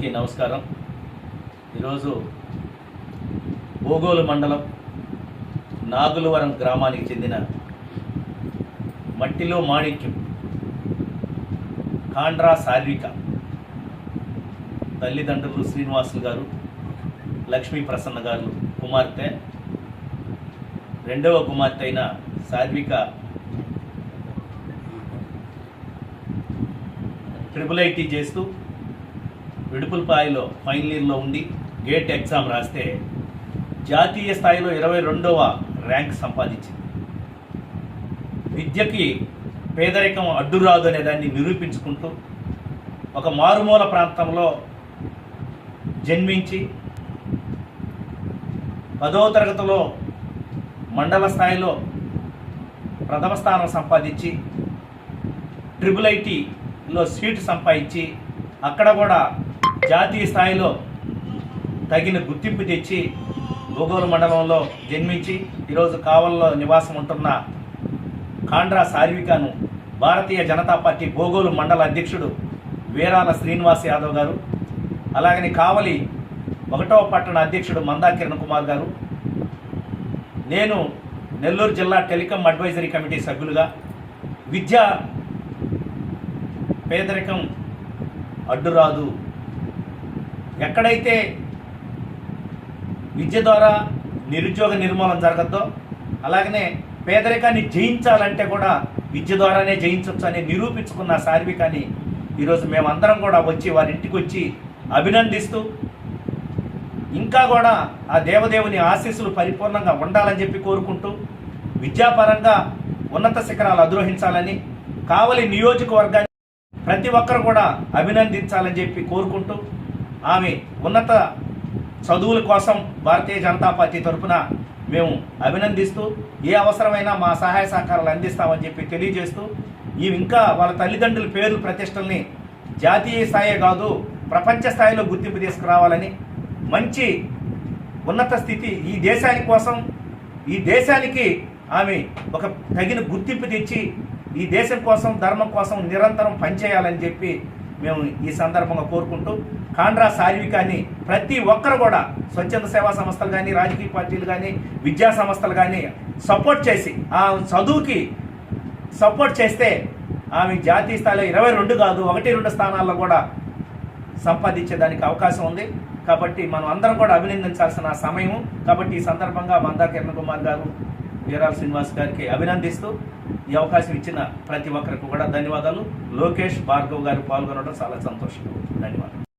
అందరికీ నమస్కారం. ఈరోజు బోగోలు మండలం నాగులవరం గ్రామానికి చెందిన మట్టిలో మాణిక్యం కాండ్రా సార్విక తల్లిదండ్రులు శ్రీనివాసులు గారు, లక్ష్మీ ప్రసన్న గారు కుమార్తె, రెండవ కుమార్తె అయిన సార్విక IIIT చేస్తూ విడుపులపాయలో ఫైనల్ ఇయర్లో ఉండి గేట్ ఎగ్జామ్ రాస్తే జాతీయ స్థాయిలో 22వ ర్యాంక్ సంపాదించింది. విద్యకి పేదరికం అడ్డురాదు అనే దాన్ని నిరూపించుకుంటూ ఒక మారుమూల ప్రాంతంలో జన్మించి 10వ తరగతిలో మండల స్థాయిలో ప్రథమ స్థానం సంపాదించి IIITలో సీటు సంపాదించి అక్కడ కూడా జాతీయ స్థాయిలో తగిన గుర్తింపు తెచ్చి బోగోలు మండలంలో జన్మించి ఈరోజు కావల్లో నివాసం ఉంటున్న కాండ్రా సార్వికను భారతీయ జనతా పార్టీ బోగోలు మండల అధ్యక్షుడు వీరాల శ్రీనివాస్ యాదవ్ గారు, అలాగని కావలి 1వ పట్టణ అధ్యక్షుడు మందా కిరణ్ కుమార్ గారు, నేను నెల్లూరు జిల్లా టెలికాం అడ్వైజరీ కమిటీ సభ్యులుగా విద్య పేదరికం అడ్డురాదు, ఎక్కడైతే విద్య ద్వారా నిరుద్యోగ నిర్మూలన జరగద్దో అలాగనే పేదరికాన్ని జయించాలంటే కూడా విద్య ద్వారానే జయించవచ్చు అని నిరూపించుకున్న సార్వికని ఈరోజు మేమందరం కూడా వచ్చి వారి ఇంటికి వచ్చి అభినందిస్తూ ఇంకా కూడా ఆ దేవదేవుని ఆశీస్సులు పరిపూర్ణంగా ఉండాలని చెప్పి కోరుకుంటూ విద్యాపరంగా ఉన్నత శిఖరాలు అధిరోహించాలని కావలి నియోజకవర్గాన్ని ప్రతి ఒక్కరు కూడా అభినందించాలని చెప్పి కోరుకుంటూ ఆమె ఉన్నత చదువుల కోసం భారతీయ జనతా పార్టీ తరఫున మేము అభినందిస్తూ ఏ అవసరమైనా మా సహాయ సహకారాలు అందిస్తామని చెప్పి తెలియజేస్తూ ఇంకా వాళ్ళ తల్లిదండ్రుల పేరు ప్రతిష్టల్ని జాతీయ స్థాయి కాదు ప్రపంచ స్థాయిలో గుర్తింపు తీసుకురావాలని, మంచి ఉన్నత స్థితి ఈ దేశాని కోసం ఈ దేశానికి ఆమె ఒక తగిన గుర్తింపు తెచ్చి ఈ దేశం కోసం ధర్మం కోసం నిరంతరం పనిచేయాలని చెప్పి మేము ఈ సందర్భంగా కోరుకుంటూ కాండ్రా సార్వికని ప్రతి ఒక్కరు కూడా స్వచ్ఛంద సేవా సంస్థలు కానీ రాజకీయ పార్టీలు కానీ విద్యా సంస్థలు కానీ సపోర్ట్ చేసి ఆ చదువుకి సపోర్ట్ చేస్తే ఆమె జాతీయ స్థాయిలో 22 కాదు 1-2 స్థానాల్లో కూడా సంపాదించేదానికి అవకాశం ఉంది. కాబట్టి మనం అందరం కూడా అభినందించాల్సిన సమయం. కాబట్టి ఈ సందర్భంగా మందా కిరణ్ కుమార్ గారు, వీరాల శ్రీనివాస్ గారికి అభినందిస్తూ ఈ అవకాశం ఇచ్చిన ప్రతి ఒక్కరికి కూడా ధన్యవాదాలు. లోకేష్ భార్గవ్ గారు పాల్గొనడం చాలా సంతోషం. ధన్యవాదాలు.